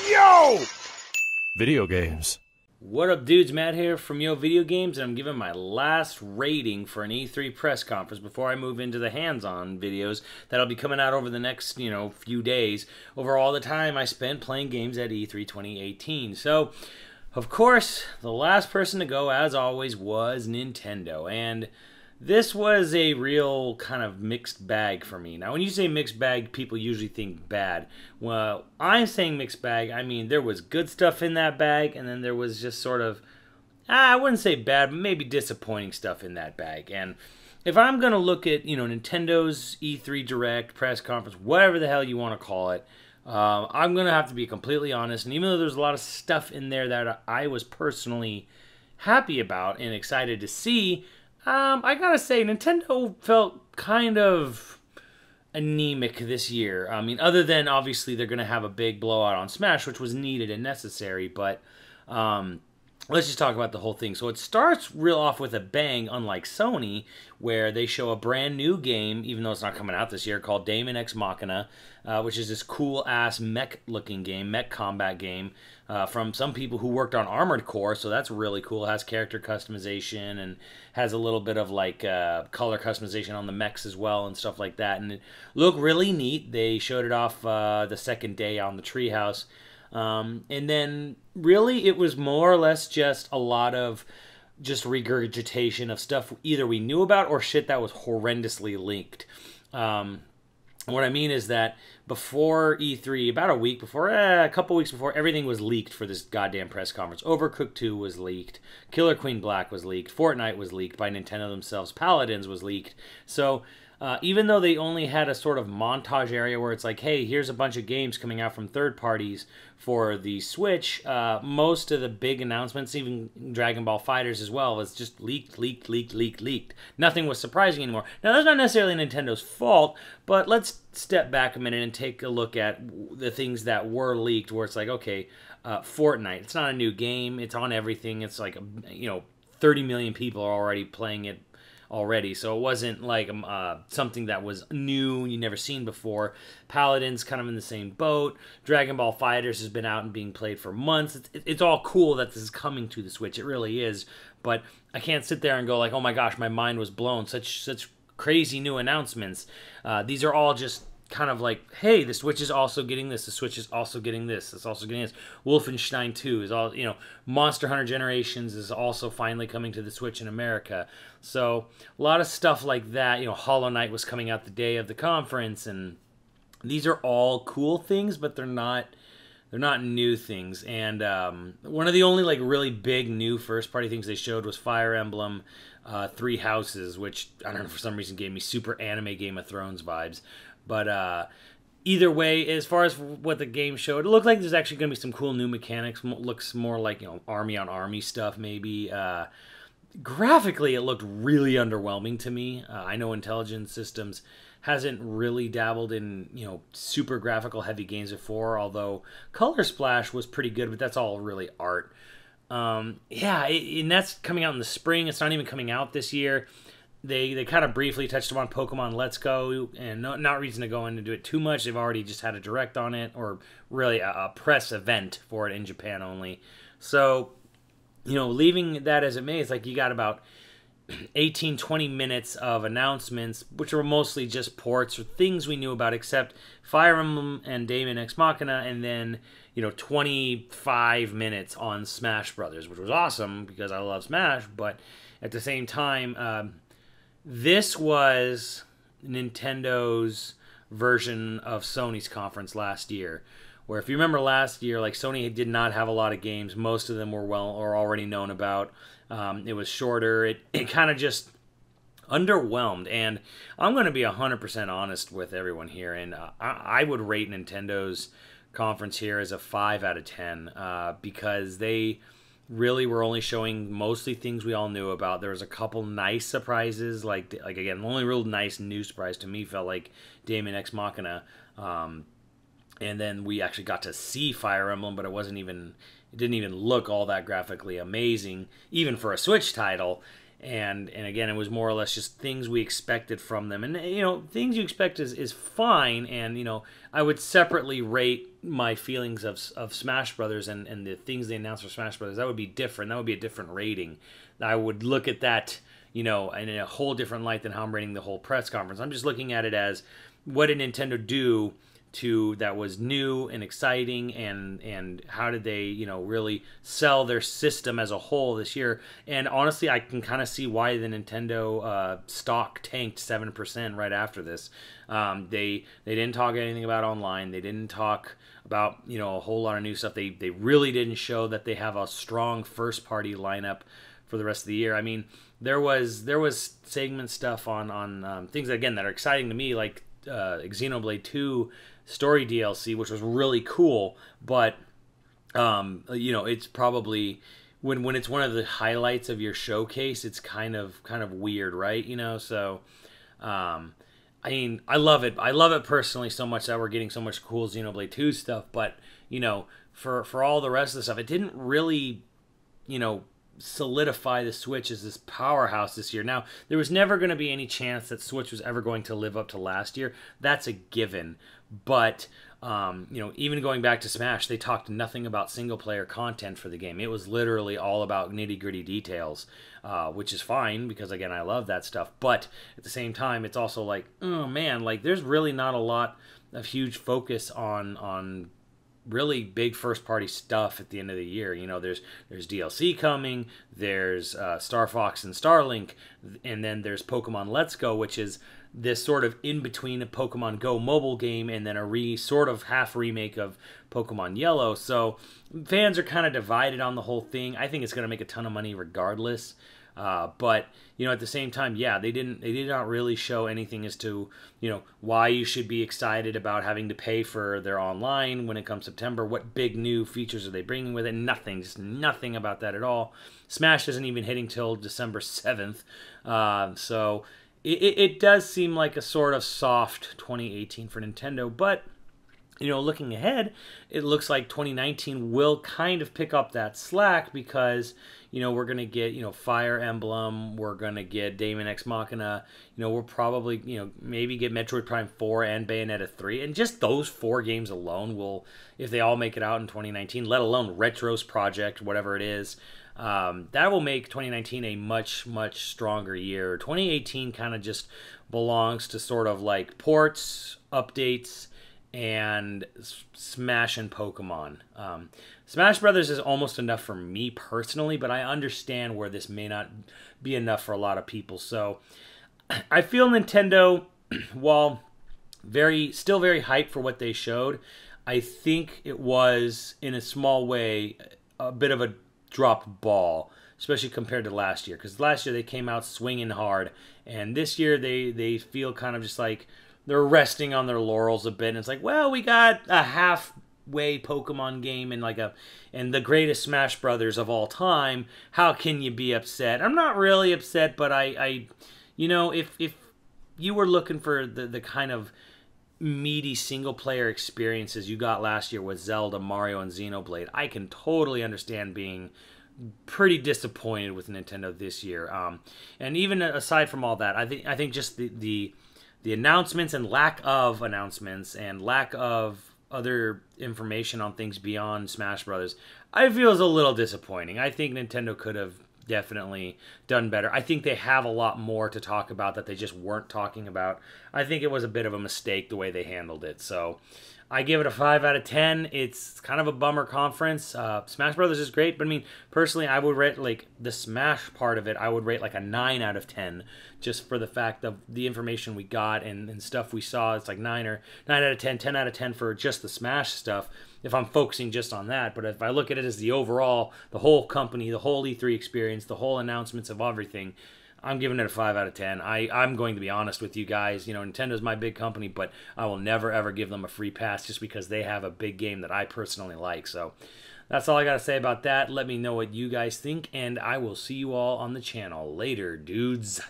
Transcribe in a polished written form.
Yo! Video games. What up, dudes? Matt here from YoVideogames, and I'm giving my last rating for an E3 press conference before I move into the hands-on videos that'll be coming out over the next, few days over all the time I spent playing games at E3 2018. So, of course, the last person to go, as always, was Nintendo, and this was a real kind of mixed bag for me. Now, when you say mixed bag, people usually think bad. Well, I'm saying mixed bag. I mean, there was good stuff in that bag, and then there was just sort of, I wouldn't say bad, but maybe disappointing stuff in that bag. And if I'm going to look at, Nintendo's E3 Direct, press conference, whatever the hell you want to call it, I'm going to have to be completely honest. And even though there's a lot of stuff in there that I was personally happy about and excited to see, I gotta say, Nintendo felt kind of anemic this year. I mean, other than, obviously, they're going to have a big blowout on Smash, which was needed and necessary, but let's just talk about the whole thing. So it starts real off with a bang, unlike Sony, where they show a brand new game, even though it's not coming out this year, called Daemon X Machina, which is this cool-ass mech-looking game, mech combat game, from some people who worked on Armored Core, so that's really cool. It has character customization and has a little bit of, color customization on the mechs as well and stuff like that, and it looked really neat. They showed it off the second day on the Treehouse. And then really it was more or less just a lot of just regurgitation of stuff either we knew about or shit that was horrendously leaked. What I mean is that before E3, about a couple weeks before, everything was leaked for this goddamn press conference. Overcooked 2 was leaked. Killer Queen Black was leaked. Fortnite was leaked by Nintendo themselves. Paladins was leaked. So even though they only had a sort of montage area where it's like, hey, here's a bunch of games coming out from third parties for the Switch, most of the big announcements, even Dragon Ball FighterZ as well, was just leaked. Nothing was surprising anymore. Now, that's not necessarily Nintendo's fault, but let's step back a minute and take a look at the things that were leaked, where it's like, okay, Fortnite, it's not a new game, it's on everything, it's like, 30 million people are already playing it already, so it wasn't like something that was new and you never seen before. Paladin's kind of in the same boat. Dragon Ball FighterZ has been out and being played for months. It's all cool that this is coming to the Switch. It really is, but I can't sit there and go like, oh my gosh, my mind was blown. Such crazy new announcements. These are all just kind of like, hey, the Switch is also getting this. The Switch is also getting this. It's also getting this. Wolfenstein 2 is all, Monster Hunter Generations is also finally coming to the Switch in America. So a lot of stuff like that. Hollow Knight was coming out the day of the conference, and these are all cool things, but they're not new things. And one of the only really big new first party things they showed was Fire Emblem Three Houses, which I don't know, for some reason gave me super anime Game of Thrones vibes. But either way, as far as what the game showed, it looked like there's actually going to be some cool new mechanics. Looks more like, army on army stuff, maybe. Graphically, it looked really underwhelming to me. I know Intelligent Systems hasn't really dabbled in, super graphical heavy games before, although Color Splash was pretty good, but that's all really art. And that's coming out in the spring. It's not even coming out this year. They kind of briefly touched upon Pokemon Let's Go, and not reason to go into it too much. They've already just had a direct on it, or really a press event for it in Japan only. So, leaving that as it may, it's like you got about 18-20 minutes of announcements, which were mostly just ports or things we knew about, except Fire Emblem and Daemon X Machina, and then 25 minutes on Smash Brothers, which was awesome because I love Smash, but at the same time, this was Nintendo's version of Sony's conference last year, where if you remember last year, Sony did not have a lot of games. Most of them were already known about. It was shorter. It kind of just underwhelmed, and I'm going to be 100% honest with everyone here, and I would rate Nintendo's conference here as a 5 out of 10 because they really were only showing mostly things we all knew about. There was a couple nice surprises, like again, the only real nice new surprise to me felt like Daemon X Machina, and then we actually got to see Fire Emblem, but it didn't even look all that graphically amazing, even for a Switch title. And again, it was more or less just things we expected from them. And, you know, things you expect is fine. And, you know, I would separately rate my feelings of Smash Brothers and the things they announced for Smash Brothers. That would be different. That would be a different rating. I would look at that, you know, in a whole different light than how I'm rating the whole press conference. I'm just looking at it as what did Nintendo do that was new and exciting, and how did they, you know, really sell their system as a whole this year. And honestly, I can kind of see why the Nintendo stock tanked 7% right after this. They didn't talk anything about online. They didn't talk about, you know, a whole lot of new stuff. They really didn't show that they have a strong first party lineup for the rest of the year. I mean, there was segment stuff on things again that are exciting to me, like Xenoblade 2 story DLC, which was really cool, but you know, it's probably when it's one of the highlights of your showcase, it's kind of weird, right? You know, so I mean, I love it personally so much that we're getting so much cool Xenoblade 2 stuff, but you know, for all the rest of the stuff, it didn't really, you know, solidify the Switch as this powerhouse this year. Now, there was never going to be any chance that Switch was ever going to live up to last year. That's a given. But, you know, even going back to Smash, they talked nothing about single-player content for the game. It was literally all about nitty-gritty details, which is fine because, again, I love that stuff. But at the same time, it's also like, oh, man, like, there's really not a lot of huge focus on really big first party stuff at the end of the year. You know, there's DLC coming, there's Star Fox and Starlink, and then there's Pokemon Let's Go, which is this sort of in between a Pokemon Go mobile game and then a sort of half remake of Pokemon Yellow. So fans are kind of divided on the whole thing. I think it's going to make a ton of money regardless. But, you know, at the same time, yeah, they did not really show anything as to, you know, why you should be excited about having to pay for their online when it comes September. What big new features are they bringing with it? Nothing, just nothing about that at all. Smash isn't even hitting till December 7th. So it does seem like a sort of soft 2018 for Nintendo, but you know, looking ahead, it looks like 2019 will kind of pick up that slack because, you know, we're going to get, you know, Fire Emblem, we're going to get Daemon X Machina, you know, we'll probably, you know, maybe get Metroid Prime 4 and Bayonetta 3, and just those 4 games alone will, if they all make it out in 2019, let alone Retro's Project, whatever it is, that will make 2019 a much, much stronger year. 2018 kind of just belongs to sort of like ports, updates, and Smash and Pokemon. Smash Brothers is almost enough for me personally, but I understand where this may not be enough for a lot of people. So I feel Nintendo, while still very hyped for what they showed, I think it was, in a small way, a bit of a dropped ball, especially compared to last year. Because last year they came out swinging hard, and this year they feel kind of just like they're resting on their laurels a bit. And it's like, well, we got a halfway Pokemon game and the greatest Smash Brothers of all time. How can you be upset? I'm not really upset, but I you know, if you were looking for the kind of meaty single player experiences you got last year with Zelda, Mario, and Xenoblade, I can totally understand being pretty disappointed with Nintendo this year. And even aside from all that, I think just the announcements and lack of announcements and lack of other information on things beyond Smash Brothers, I feel is a little disappointing. I think Nintendo could have definitely done better. I think they have a lot more to talk about that they just weren't talking about. I think it was a bit of a mistake the way they handled it. So I give it a 5 out of 10. It's kind of a bummer conference. Smash Brothers is great, but I mean, personally, I would rate, like, the Smash part of it, I would rate like a 9 out of 10, just for the fact of the information we got and stuff we saw. It's like 9 out of 10, 10 out of 10 for just the Smash stuff, if I'm focusing just on that. But if I look at it as the overall, the whole company, the whole E3 experience, the whole announcements of everything, I'm giving it a 5 out of 10. I'm going to be honest with you guys. You know, Nintendo's my big company, but I will never, ever give them a free pass just because they have a big game that I personally like. So that's all I got to say about that. Let me know what you guys think, and I will see you all on the channel later, dudes.